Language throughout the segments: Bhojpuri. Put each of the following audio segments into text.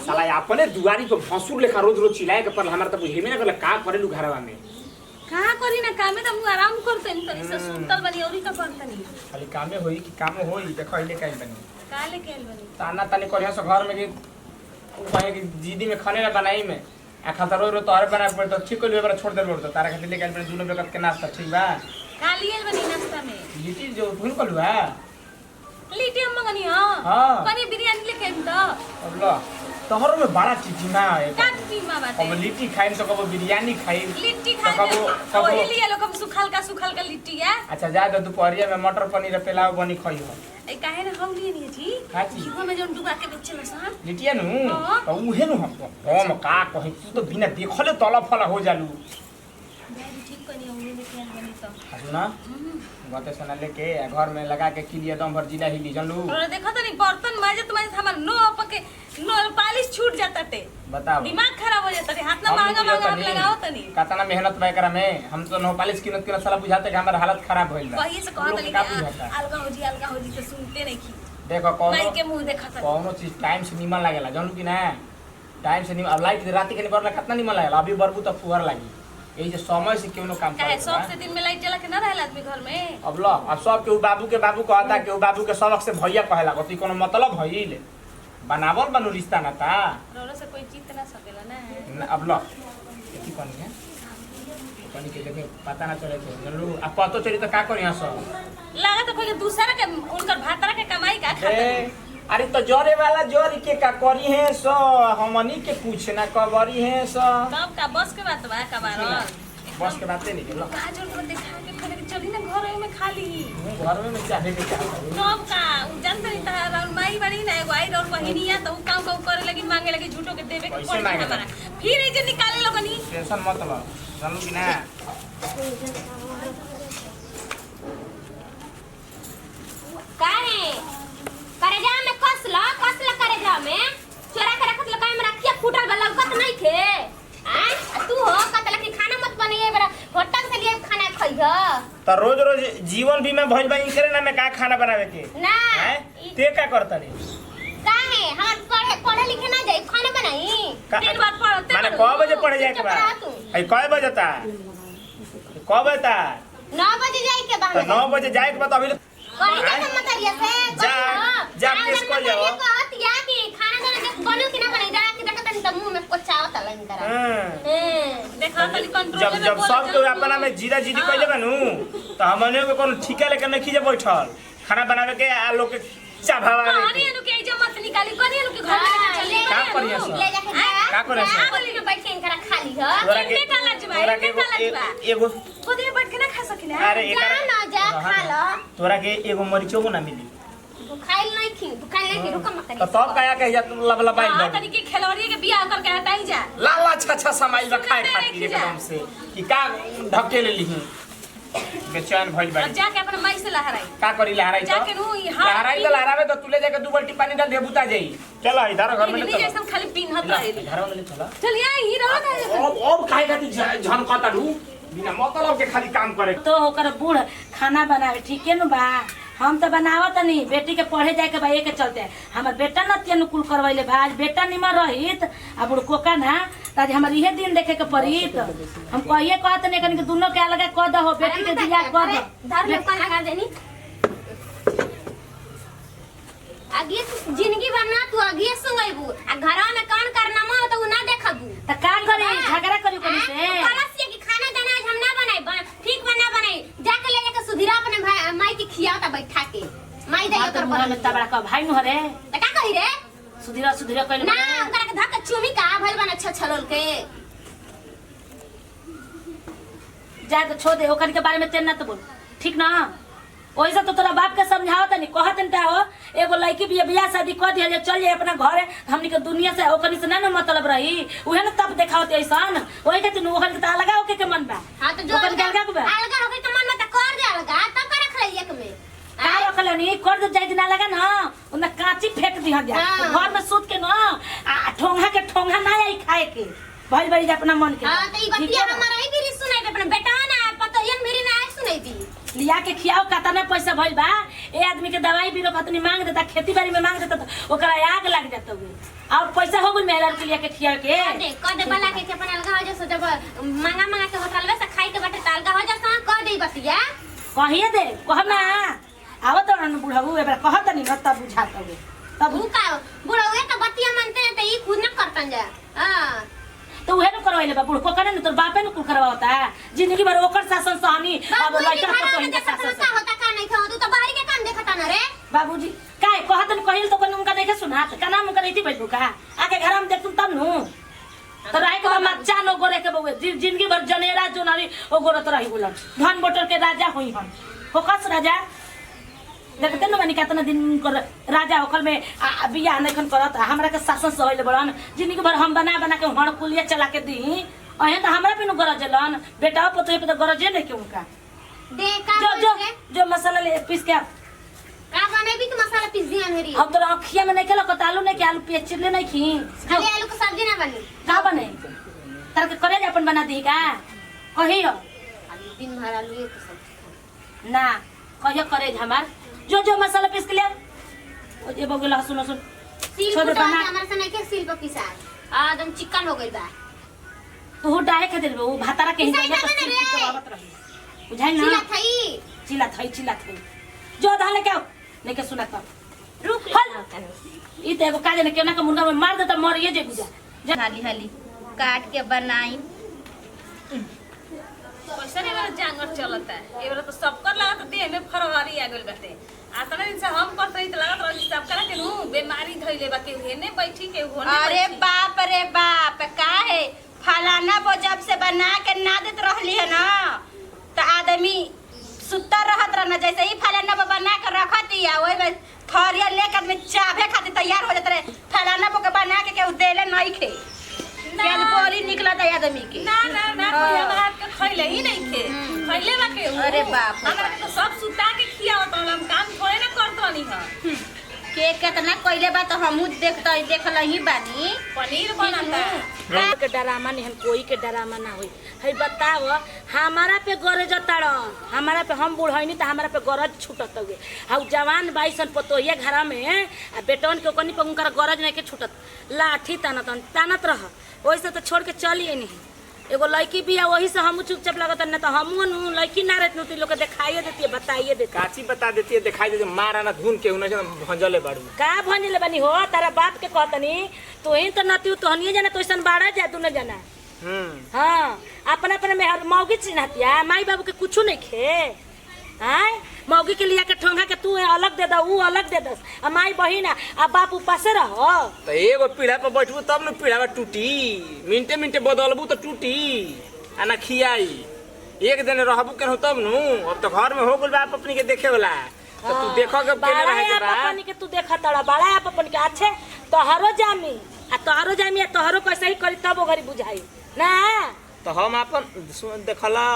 साला अपने दुआरी पे भसुर लेखा रोज रोज चिल्लाए के पर हमरा त बुझे में ना गल का करेलु घरवा में कहां करी ना कामे त हम आराम करते तनी से सुतल बनी औरी का करतनी खाली कामे होई कि कामे होई देखो इले काई बनी काले केल बनी ताना तानी करिया से घर में कि कहे कि जीदी में खाने ना बनाई में आ खाता रो तोरे बना पड़ तो ठीक कर छोड़ दे बोल तो तारा खातिर लेके आइल दुनो बेकत के नाश्ता ठीक बा कालियल बनी नाश्ता में लिट्टी जो भूल कलु है लिट्टी हम मंगनी हां कनी बिरयानी लेके आइम त अब लो तोहरो में बड़ा चीज ना है का कीमा बाटे अब लिट्टी खाइम तो कबो बिरयानी खाइम लिट्टी खाइम ओही लिए लोग सुखल का लिट्टी है अच्छा जा दो दोपहरिया में मटर पनीर पेलाव बनी खई हो ए काहे ना हम लिए नहीं जी काची जीवा में जोन डुबा के बेचल सन लिट्टिया नु तो उहे नु हम का कहि तू तो बिना देखले तला फला हो जालू मैं ठीक कनी उहे में केल बनी तो सुना गते सना लेके घर में लगा के किलिया दम भर जिला हिली जानलू और देखो तो नहीं बर्तन माजे तुम्हारे हमर नो पके नो पालिश छूट जाता टे बताओ दिमाग खराब हो जाता रे हाथ ना महंगा हाथ लगाओ तनी कतना मेहनत बाय करा में हम तो नो पालिश किनत के साला बुझाते कि हमर हालत खराब होइल बा वही से कहत नहीं अलगा हो जी तो सुनते नहीं की देखो भाई के मुंह देखत कोनो चीज टाइम से निमन लागेला जानलू कि ना टाइम से निमन अब लाइट रात के निकलला कितना निमन लागेला अभी बरबू तो फुहर लागी यही जे समय से क्यों काम करे सब से दिन में लाइट जला के ना रहला आदमी घर में अब लो अब सब के बाबू कहता कि बाबू के सबक से भैया कहेला कथि कोनो मतलब भइल बनावल बनू रिश्ता ना ता रोलो से कोई जीत ना सकेला ना अब लो की कोनी है कोनी के देखे पता ना चले थे जानलू अब पतो चली तो का करी हसो लगा तो कोई दूसरा के उनकर भातरा के कमाई का खाता अरे तो जोरे वाला जोर के का करी है सो हमनी के कुछ ना कबरी है सो तब का बस के बात बा का बार बस के बातें नहीं लो काजल को देखा के खड़े चली ना घर में खाली घर में चाहे के चाहे तब का जानते नहीं तारा और माई बड़ी ना एगो आई और बहिनिया तो काम करे लगी मांगे लगी झूठो के देवे के पड़ी हमारा फिर ए जे निकाले लोगनी टेंशन मत लो जानू कि ना काहे करेजा में कसला करेजा में चोरा के रखत ल काहे में रखिया फूटल बा लगत नहीं थे आ तू हो कतला की खाना मत बनाइए बरा होटल से लिए खाना खइह तो रोज रोज जीवन बीमा भइल बा इनकरे ना में का खाना बनावे के ना ते का करता रे काहे हम पढ़े लिखे ना जाई खाना बनाई तीन बार पढ़ते माने क बजे पढ़े जाए के बा आई क बजे ता क बजे ता 9 बजे जाए के बा तो 9 बजे जाए के बा तो अभी कहीं के मतरिया से जा किस को जाओ कहत या कि खाना देना के बनू कि ना बनाई जा कि देखत त मुंह में कोचावत लन करा देखा तनी कंट्रोल जब सब के अपना में जीरा जीरी कइले बानू तो हमने के कोनो ठीका लेके नहीं खीजे बैठल खाना बनावे के आ लोग के चाभावा कहानी अनु के जो मत निकाली कनी अनु के घर में चले का करिया सो ले जाके का करे सो बोली में बैठ के इनकरा खाली ह इनके का लजबा इनके का लजबा एगो खुद में बैठ के ना खा सकिना अरे जा ना जा खा लो तोरा के एगो मरीचो ना मिली तू खाइल नहीं खी तू खाइल नहीं खी रुक मत तो तब काया के जा तू लबलबाई हां तनी के खिलौड़ी के बियाह करके हटाई जा लाला अच्छा समाइल बा खाए खातिर एकदम से कि का ढके ले लीही बेचैन भइल बाड़ी अब जाके अपन माई से लहराई का करी लहराई तो जाके नु लहराई तो लहरावे तो तुले जाके 2 बाल्टी पानी डाल दे बुता जाई चल इधर घर में ले चल जैसे खाली पिनहत रहेली घर में ले चल चल यहाँ ही रहो ना अब खाए खातिर झनकता ढू बिना मतलब के खाली काम करे तो ओकर बूढ़ खाना बनावे ठीक है न बा हम तो बनावत नहीं बेटी के पढ़े जाए के भाई के चलते हमार बेटा न तेन कुल करवैले भाज बेटा निमर रहित आ बुढ़को का ना ताज हमर इहे दिन देखे के पड़ित हम कहिए कहत नहीं कनी के दोनों के अलग क दहो बेटी के दिया कर दो धर में कौन लगा देनी आगे जिंदगी भर ना तू आगे सुंगैबू आ घरवा में कौन करनामा हो तो ना देखबू त का करी झगड़ा करी कोनी से कलस की खाना दाना आज हम ना बनाई ठीक बना बनाई जाके ले जाके सुधीरा अपने भाई माई की खियावता बैठा के माई दे तो मुंह में तबड़ा का भाई न रे त का कही रे सुधीरा सुधीरा कइले ना ओकरा के धक्का चुमी का भइल बना छछलोल के जा तो छोड़ दे ओकर के बारे में तेन न तो बोल ठीक ना ओइसे तो तोरा बाप के समझावत नहीं कहत न हो एगो लड़की भी बियाह शादी कर दिया जे चल जाए अपना घरे हमनी के दुनिया से ओकनी से ना मतलब रही उहे न तब देखावत ऐसन ओही के तू ओकन के अलगा होके के मन बा हां तो जो ओकन के अलगा बा अलगा होके के मन में त कर दे अलगा तब का रख ले एक में का रखल नहीं कर दे जाई दिन लगा ना उन्ना कांची फेंक दिया जा घर में सूत के ना ठोंगा के ठोंगा ना आई खाए के भाई भाई अपना मन के हां तो ई बतिया हमारा ही भी सुनाई दे अपना बेटा ना पतो यन मेरी ना सुनाई दी लिया के खियाओ कतना पैसा भइल बा ए आदमी के दवाई बीरो खतनी मांग देता खेती बाड़ी में मांग देता तो ओकरा आग लग जाता हुए और पैसा हो गइल मेहरा के लिया के खिया के कदे बला के अपन अलगा हो जा जब मांगा के होटल में से खाई के बाटे अलगा हो जा कह दे बतिया कहिए दे कह ना आवत न बुढ़ऊ एबरा कहत नहीं न तब बुझात हुए तब ऊ का बुढ़ऊ तो बतिया मानते हैं तो ई खुद न करतन जा हां तो उहे न करवाइले बा बुढ़ को करे न तोर बापे न कुल करवाता जिंदगी भर ओकर शासन सहनी अब लइका को तो इनका शासन होता का नहीं खाओ तू तो बाहरी के काम देखता न रे बाबूजी काय कहत न कहिल तो कोन उनका देखे सुनात का नाम उनका रहिती बैठू का आके घर में देखतुन तब नु तो राय के मच्चा नो गोरे के बउए जिंदगी भर जनेरा जोनारी ओ गोरे तो रही बोलन धन बोटर के राजा होई हन होकस राजा देखते न बनी कितना दिन कर राजा होकल में बियाह नखन करत हमरा के शासन सहले बड़न जिंदगी भर हम बना बना के हण कुलिया चला के दी अहे तो हमरा पे न गरजलन बेटा पतोई पे तो गरजे नहीं के उनका दे का जो मसाला ले पीस के का बने भी तू मसाला पीस दिया मेरी अब तो अखिया में नहीं के आलू नहीं के आलू पियाज चिरले नहीं खी खाली आलू के सब्जी ना बनी का बने तर के करे अपन बना दी का कहियो दिन भर आलू के सब्जी ना कहियो करे हमार जो मसाला पीस के ले ओ जे बगे लहसुन लहसुन सील छोड़ कुटा बना हमरा से नहीं के सील पे पिसा एकदम चिकन हो गइल बा तू डाहे खातिर वो भातारा के पिसाई हिसाब ना से बने रे। आवत रही बुझाई सीला ना थई चिल्ला थई जो धाले के नहीं के सुना तो रुक हल ई तो एगो काजे ने केना के मुर्गा में मार दे त मर ये जे बुझा हाली हाली काट के बनाई पैसा नहीं वाला जानवर चलता है ये वाला तो सबकर लागत देह में फरवरी आ गइल बाटे आतना दिन से हम करत रही त लागत रही सब करा के नु बीमारी धइले बा के हेने बैठी के होने अरे बाप रे बाप काहे फलाना वो जब से बना के ना देत रहली है ना तो आदमी सुत्ता रहत रहना जैसे ही फलाना वो बना के रखत दिया वही में थरिया लेकर में चाभे खातिर तैयार हो जात रहे फलाना वो के बना के देले नहीं खे क्या बोली निकला था आदमी के ना कोई हमरा के खइले ही नहीं थे खइले बा के अरे बाप रे हमरा के तो सब सुता के खियावत हम काम थोड़े ना करत रहनी ह के कितना कोइले बा तो हमहू देखल ही बानी पनीर बनता के डरामा नहीं कोई के डरामा ना होई है बताओ हमारा पे गरज तड़ हमारा पे हम बूढ़ हईनी त हमारा पे गरज छूटत हुए हाउ जवान बाईसन पतोहिया घर में आ बेटन के कोनी पे उनकर गरज नहीं के छूटत लाठी तानत रह ओइसे तो छोड़ के चलिए नहीं एगो लड़की भी है वही से हम चुपचाप लगत न तो हम लड़की ना रहती तो लोग दिखाइए देती है बताइए देती काची बता देती है दिखाई देती मारा ना धुन के उन्हें भंजले बाड़ू का भंजले बनी हो तारा बाप के कहतनी तो ही तो नती तो हनिए जाना तो ऐसा बाड़ा जा तू न जाना हाँ अपना अपना में मौगी चिन्हतिया माई बाबू के कुछ नहीं खे हाँ मौगी के लिया के ठोंगा के तू अलग दे दो ऊ अलग दे दस आ माई बहिन आ बाप उपासे रहो तो एगो पीढ़ा पर बैठबू तब न पीढ़ा में टूटी मिनटे मिनटे बदलबू तो टूटी आ ना खियाई एक दिन रहबू के तब नु अब तो घर में हो गइल बाप अपनी के देखे वाला तो तू देखो के केने रहे के बा अपनी के तू देखा तड़ा बड़ा आप अपन के अच्छे तोहरो जामी आ तोहरो कैसे ही करी तब घरी बुझाई ना तो हम अपन देखला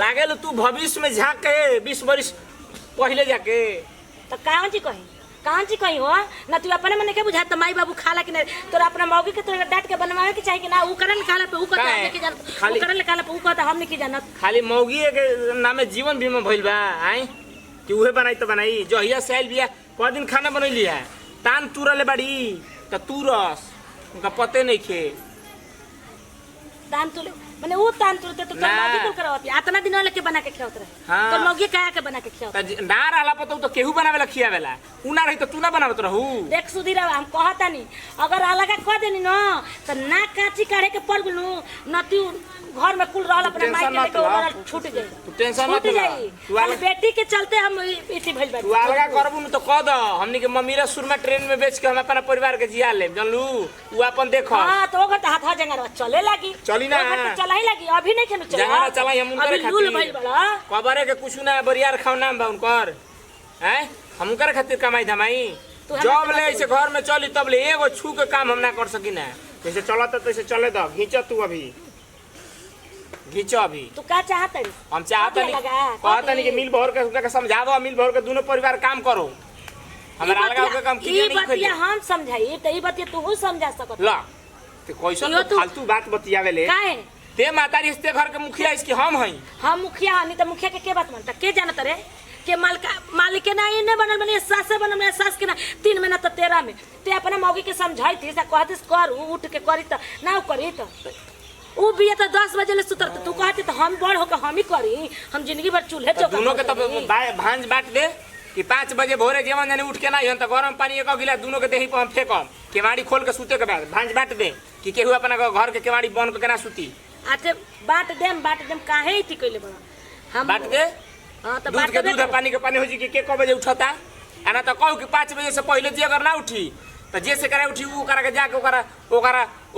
लागेल तू भविष्य में झाँक के 20 वर्ष पहले जाके तो कहाँ जी कहीं हो ना तू अपने मन के बुझा तो माई बाबू खाला कि नहीं तोरा अपना मौगी के तोरा डांट के बनवावे के चाहिए कि ना ऊ करन खाला पे ऊ कहता हम नहीं जानत ऊ करन खाला पे ऊ कहता हम नहीं जानत खाली मौगी के नामे जीवन बीमा भइल बा आई कि उहे बनाई तो बनाई जहिया से आइल बिया क दिन खाना बनैली है तान तुरले बाड़ी त तुरस उनका पते नहीं खे तान तुले माने ऊ तान तुलते तो तोर मौगी कुल करवती आतना दिन लेके बना के खियावत रहे हाँ। तोर मौगी काया के बना के खियावत ना रहला पतो तो केहू बनावेला खियावेला उ ना रही तो तू ना बनावत रहू देख सुधीरा हम कहतानी अगर अलग कह देनी न तो ना काची काढ़े के पड़ गनु नती घर में कुल रहल अपने माई के लेके ओवर छूट जाई तू टेंशन मत ले तू हम बेटी के चलते हम इसी भइल तू बाड़ी अलगा करबू न तो कह द हमनी के मम्मीरा सुरमा ट्रेन में बेच के हम अपना परिवार के जिया लेब जानलू उ अपन देखो हां तो ओकर हाथ हाथ जंगर चले लागी चली ना ओकर तो चला ही लागी अभी नहीं खेनु चला जहां चलाई हम उनकर अभी लूल भइल खातिर बड़ा कबरे के कुछ ना बरियार खाव नाम बा उनकर हैं हम उनकर खातिर कमाई धमाई जब ले ऐसे घर में चली तब ले एगो छू के काम हम ना कर सकी ना जैसे चलत तैसे चले द घींच तू अभी घींचो अभी तू का चाहत है हम चाहता नहीं कहता नहीं कि मिल भर के उनका समझा दो मिल भर के दोनों परिवार काम करो हमारा अलगा होके काम किए नहीं बतिया हम समझाई त ई बतिया तू समझा सकत ला तो कैसे तो फालतू बात बतियावे ले काहे ते मातारी इसते घर के मुखिया इसकी हम हई। हम मुखिया हनी तो मुखिया के बात मानता के जानत रे के मालिक के ना इने बनल बने सास से बनल बने सास के ना 3 महीना तो 13 में ते अपना मौगी के समझाई थी से कहती कर उठ के करी तो ना करी तो उ भी तो 10 बजे ले सुतर तू कहती तो हम बड़ होकर हम ही करी हम जिंदगी भर चूल्हे चौका दोनों के तो भांज बांट दे कि 5 बजे भोरे जेवन जाने उठ के ना तो गरम पानी एक गिलास दोनों के देही पर हम फेंकम केवाड़ी खोल के सूते के बाद भांज बांट दे कि केहू अपना घर के केवाड़ी बंद करके ना सूती। आते बांट देम काहे इति कइले बड़ा हम बांट दे। हां तो दूध बांट के दे दूध पानी के पानी हो जी के क बजे उठता आना तो कहू कि 5 बजे से पहले जे अगर ना उठी तो जे से करे उठी उ करा के जाके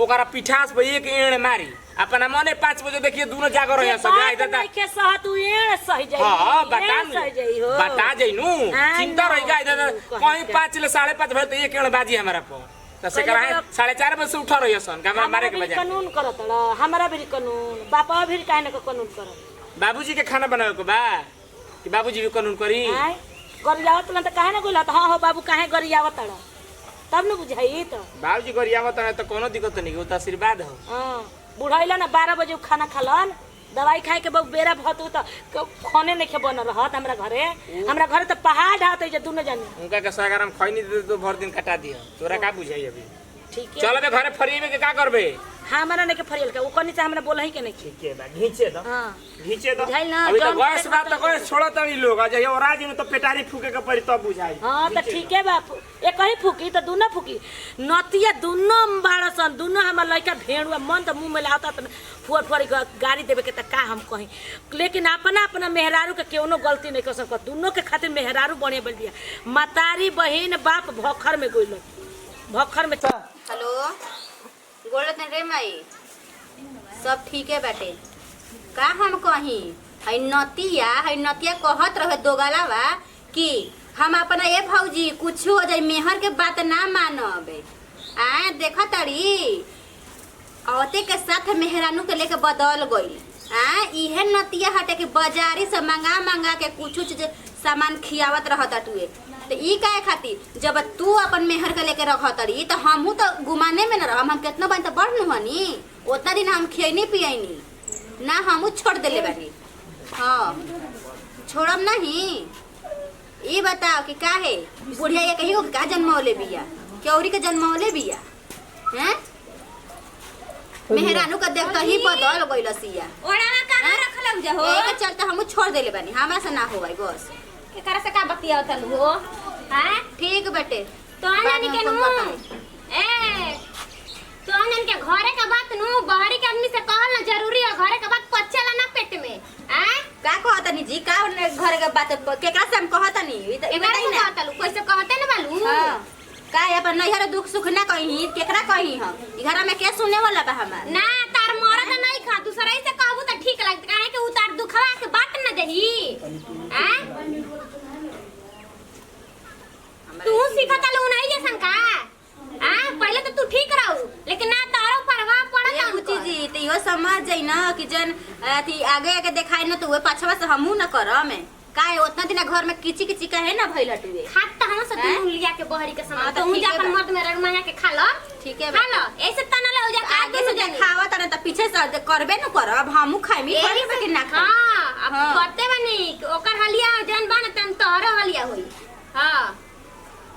ओकरा पिठास पे एक एण मारी अपना मने 5 बजे देखिए दोनों जागर रहे सब जाई दादा के सह तू ए सही जाई हां बता सही जाई हो बता जइनु चिंता रही जाई दादा कहीं 5 ले 5:30 भर तो एक एण बाजी हमारा पर तो से करा है 4:30 बजे से उठा रही सन हमरा मारे के बजा कानून करत हमरा भी कानून बापा भी काहे न कानून करत बाबूजी के खाना बनावे को बा कि बाबूजी भी कानून करी गरियावत न त काहे न गोला हां हो बाबू काहे गरियावत तब न बुझाई तो बाबूजी गरियावत है तो कोनो दिक्कत नहीं वो तो आशीर्वाद हो। हां बुढ़ाइला ना 12 बजे खाना खालन दवाई खाए के बहु बेरा भत तो खाने नहीं बन रहत हमरा घरे तो पहाड़ ढाते जे दोनों जने उनका के सागरम खैनी दे तो भर दिन कटा दियो तोरा का बुझाई अभी ठीक है चल बे घरे फरिएबे के का करबे हमरा ने के फरियल के ओकनी से हमरा बोलही के नहीं ठीक है बा घींचे दो हां घींचे दो बुझाइल ना अभी तो जौन गैस पेट बात तो बात गैस छोड़त नहीं लोग आ जाइए और आज में तो पेटारी फूके के पड़ी तब बुझाई। हां तो ठीक है बाप एक ही फूकी तो दोनों फूकी नतिया दोनों बाड़सन दोनों हमर लइका भेड़ुआ मन तो मुंह में लाता त फुर गाड़ी देवे के त का हम कहीं लेकिन अपना मेहरारू के केनो गलती नहीं कर सकत दोनों के खातिर मेहरारू बने बल दिया मतारी बहिन बाप भखर में गइल भखर में हेलो बोलत रे माई सब ठीक है बाटे का हम कही है नतिया कहत रहे दोगलावा कि हम अपना ए भौजी कुछ हो जाए मेहर के बात ना मानब आ देखा तारी औते के साथ मेहरानू के लेके बदल गई इहे नतिया हटे कि बाजारी से मंगा के कुछ सामान खियावत रहता तुए तो ई काहे खातिर जब तू अपन मेहर के लेके रखत रही तो हमहू तो गुमाने में न रहम हम कितना बन तो बढ़ नु हनी उतना दिन हम खियनी पियनी ना हमहू छोड़ देले बानी। हां छोड़म नहीं ई बताओ कि काहे बुढ़िया ये कहियो का जन्मौले बिया केौरी के जन्मौले बिया हैं मेहरानू का देखता ही बदल गइलसिया ओड़ा का रखलौ जे हो एके चलते हमहू छोड़ देले बानी हमरा से ना होई बस एकरा से का बतिया तन हो हैं ठीक बटे तो आननी के नु ए तो आनन के घरे का बात नु बाहरी के आदमी से कहल ना जरूरी है घरे का बात पचला ना पेट में हैं का कहतनी जी का घर के बात केकरा से हम कहतनी ई तो एकरा से कहतलु कैसे कहते न बालू हां का अपन नैहर दुख सुख ना कही केकरा कही हम ई घर में के सुने वाला बा हमार ना तार मरद नहीं खा दूसरा से कहबू त ठीक लागत काहे के उतार दुखवा के बाट न देही हैं तू सीखत लू नहीं जैसन का पहले तो तू ठीक रहू लेकिन ना तारो प्रभाव पड़त ये ऊंची जी तो इहो समझ जाई ना कि जन अथी आगे देखाई ना तो वे पाछवा से हमहू ना करम काहे उतना दिन घर में किची किची काहे ना भइल हटुए खात त हम से तू लिया के बहरी के सामान तो हूं जाकर मर्द में रग मांगा के खा लो ठीक है खा लो ऐसे तना ले हो जा आगे से खावा तना त पीछे से करबे न करब हमहू खाइमी थोड़ी से ना खा हां अब करते बनी ओकर हलिया जन बन तन तोहर हलिया होई हां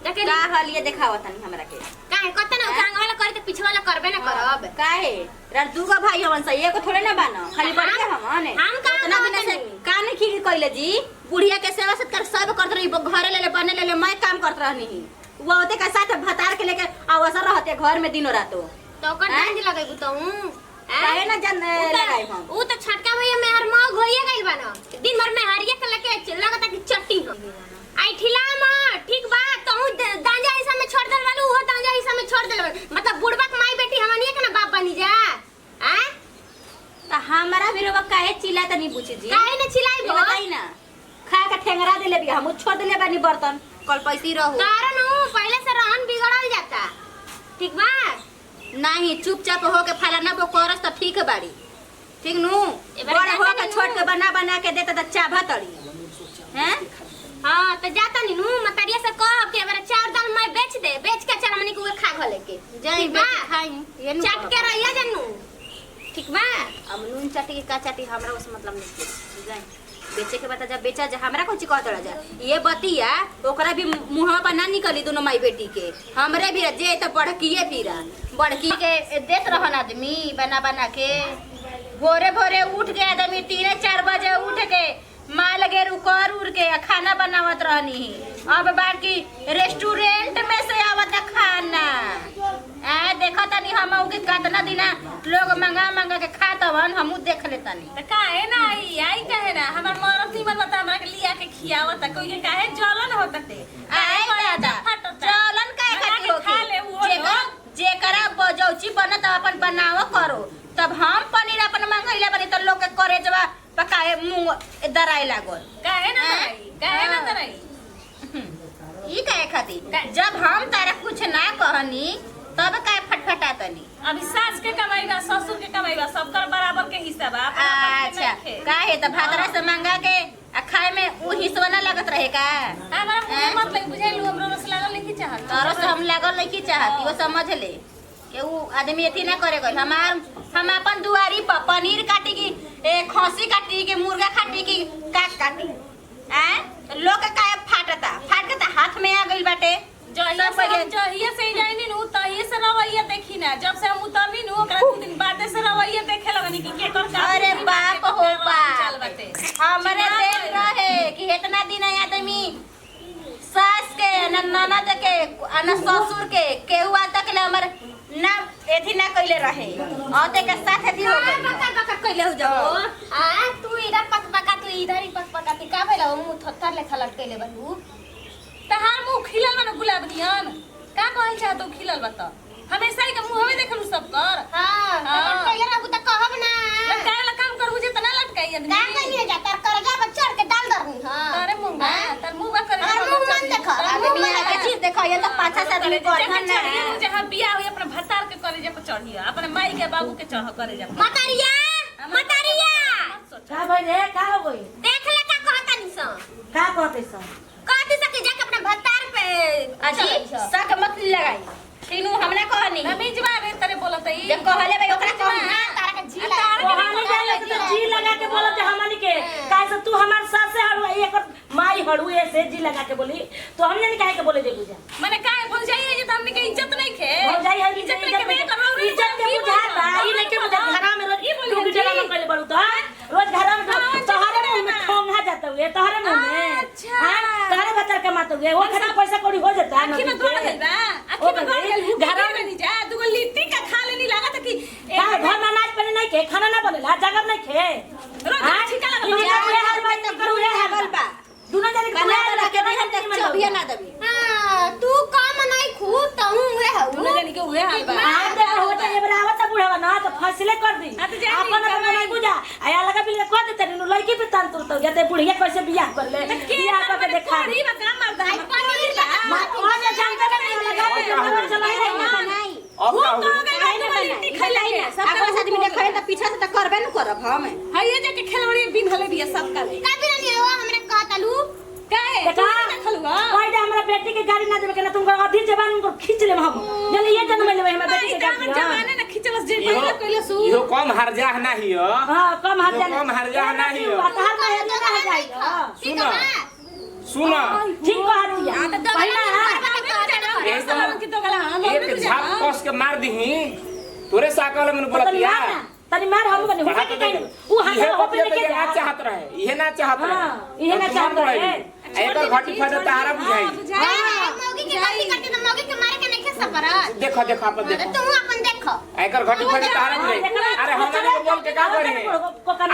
देखे का हलिया देखावा तनी हमरा के काहे कते ना उतांग वाला करे त पीछे वाला करबे ना करब काहे रण दूगो भाई हमन से एको थोड़े ना बानो खाली बड़के हमने हम का उतना दिन से का नहीं खीर कइले जी बुढ़िया के सेवा सत्कार सब करत रही घरे ले बने ले मैं काम करत रहनी वो ओते के साथ भतार के लेके अवसर रहते घर में दिनो रातो तो ओकर डांज लगैबू त हूं काहे ना जन लगाई हम उ त छटका भैया में हर मग होइए गइल बना दिन भर में हरिया के लेके लगता कि चट्टी हम आई ठिला म ठीक बा कहूं दांजा ऐसा में छोड़ दल वालू हो दांजा ऐसा में छोड़ दल मतलब बुढ़बा के माई बेटी हमनिए के ना बाप बनी जा हैं त हमरा भी रोबा काहे चिल्ला त नहीं पूछी जी काहे न चिल्लाई बो बताई ना खा के ठेंगरा देले भी हम छोड़ देले बानी बर्तन कल पैसे रहू कारण हूं पहले से रहन बिगड़ल जाता ठीक बा नहीं चुपचाप हो के फलाना बो करस त ठीक बाड़ी ठीक नु एबार बड़ हो जाता के नु। छोड़ के बना के देता त चाभा तड़ी हैं हां त जाता नी नु मतरिया से कह के एबार चार दाल मैं बेच के चल हमनी के खा घले के जाई ठीक बा? बेटी खाई ये नु चट के रहिया जन्नू ठीक बा। अब नून चाटी के का चाटी हमरा उस मतलब नहीं जाए बेचे के बता जा बेचा जा हमरा कुछ कहत रह जा ये बतिया ओकरा भी मुंह पर ना निकली दोनों माई बेटी के हमरे भी जे त बड़किए फिरा बड़की के देत रहन आदमी बना बना के भोरे भोरे उठ के आदमी 3-4 बजे उठ के माल गेर उकर उड़ के खाना बनावत रहनी अब बाकी रेस्टोरेंट में से आवत खाना देखो तनी हम के कितना दिना लोग मंगा के खातवन हमू देख लेतनी त काहे ना आई काहे ना हमर मरद निमन बता हमरा के लिया के खियावत कोई के काहे जलन होतते चलन काहे खाती हो जेकरा बजौची बनत अपन बनाव करो तब हम पनीर अपन मंगैले बनी त लोग के करे जवा पकाए मुंह दराई लागल काहे ना तराई ई काहे खाती जब हम तारा कुछ ना कहनी तब काहे फटफटा तनी अभी सास के कमाई बा ससुर के कमाई बा सबकर बराबर के हिस्सा बा अच्छा काहे त भादरा से मंगा के खाए में वो हिस्सा ना लगत रहे का हमरा मत लग बुझाइलु हमरो रस लागल नहीं चाहत तोरो से हम लागल नहीं चाहती वो समझ ले कि वो आदमी एथी ना करे गइल हम अपन दुआरी पर पनीर काटी की खसी काटी के मुर्गा काटी की काटी लोग के काहे फाटता हाथ में आ गइल बाटे जहिया से जाइनी नु तहिया से रवैया देखी ना जब से हम उतरनी नु ओकरा 2 दिन बाद से रवैया देखे लगनी कि के कर अरे बाप हो बाप हमरे देख रहे कि इतना दिन आदमी सास के ननद के न ससुर के केहुआ तक ले हमर ना एथी ना कइले रहे औते के साथ एथी हो गइल बका कइले हो जाओ तू इधर पकपका तू इधर ही पकपका का भइला मुंह थत्थर लेखा लटकइले बहू तहार मुंह खिलल बा न गुलाब नियन का कहल चाह तू खिलल बा त हमेशा ही के मुंहवे देखलु सब कर हां कइले रहू त कहब ना लटकाए ला काम करबू जे तना लटकाई आदमी का कइले जा तर करगा बच्चर के डाल दरनी हां तारे मुंह बा तर मुंह बा करे और मुंह मन देख आदमी के चीज देखो ये तो पाछा से आदमी कर ना जहां बियाह होई अपने भतार के करे जे पर चढ़िया अपने माई के बाबू के चढ़ करे जा मतारिया का भई रे का हो गई देख ले का कहता नी स का कहते स कहती सके जाके अपने भतार पे अजी सक मत लगाई तीनू हमरा कहनी हमें जवाब रे तरे बोलत ई जब कहले भाई ओकरा कहू ना तारा के जी लगा कहले जाले तो जी लगा के बोलते हमनी के काहे से तू हमार सास से हड़ू एक माई हड़ू ऐसे जी लगा के बोली तो हम नहीं काहे के बोले दे बुझा माने काहे भूल जाई है जे हमने के इज्जत नहीं खे हो जाई है इज्जत नहीं के करो इज्जत के बुझा भाई नहीं के बुझा घर में रोज तू भी जला में पहले बड़ू तो रोज घर में तोहरे मुंह में ठोंगा जाता हुए तोहरे मुंह में हां तोहरे बच्चा कमाते हुए वो खातिर पैसा कौड़ी हो जाता आखी में गड़ गइल बा आखी में गड़ गइल घर में नहीं जा दुगो लिट्टी का खा लेनी लागत कि घर में अनाज पानी नहीं खे खाना ना बनेला जगह नहीं खे रोज छिका लगल ये हाल बात तो करू रे हाल बा दुना जाने के बना के नहीं हम तक चबिया ना दबी हां तू काम नहीं खू तहू रे हऊ दुना जाने के हुए हाल बा आ दे होता ये बराबर त बुढ़ावा ना तो फैसले कर दी अपन अपन नहीं बुझा आया लगा बिल को दे तनी लड़की पे तन तुरत जाते बुढ़िया कैसे बियाह कर ले बियाह करके देखा री बा काम मर्द है पनीर और जे जानते नहीं लगा के जरूर चला नहीं अब का हो गइल लिट्टी खइलाई है सब अगर आदमी देखे त पीछा से त करबे न करब हम हइए जाके खेलवड़ी बिन्हले बिया सब का का बिरनी हो हमरे कहतलू काहे देखा खलुआ कोई दे हमरा बेटी के गाड़ी ना देबे के ना तुमको अधी जबान उनको खींच ले हम जने ये जन्म लेबे हमरा बेटी के गाड़ी जमाने ना खिचलस जे पहले कइले सु इहो कम हरजा नहीं हो हां कम हाथ इहो कम हरजा नहीं हो हर में हेजा रह जाई सुनो सुनो ठीक बात है पहला एक झाप कस के मार दीही तोरे साकल में बोलतिया तनी मार हम बने हुआ के कहीं ऊ हाथ से ओपन लेके जा चाहत रहे इहे ना चाहत रहे इहे ना चाहत रहे एकर घटी फायदा तारा बुझाई मौगी के गलती करके तो मौगी के मारे के नहीं खे सपरा देखो देखो अपन देखो तू अपन देखो एकर घटी फायदा तारा बुझाई अरे हमने को बोल के का करे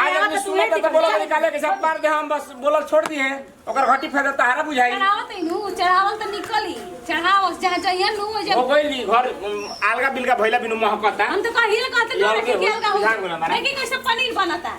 आज हम सुनत तो बोला निकाले के सब मार दे हम बस बोलल छोड़ दिए ओकर घटी फायदा तारा बुझाई चढ़ावत इनु चढ़ावल त निकली चढ़ावल जहां जइया नु हो गइली घर अलगा बिलगा भइला बिनु महकता हम तो कहिए कहते लोग के अलगा हो जान बोला मारा लेकिन कैसे पनीर बनता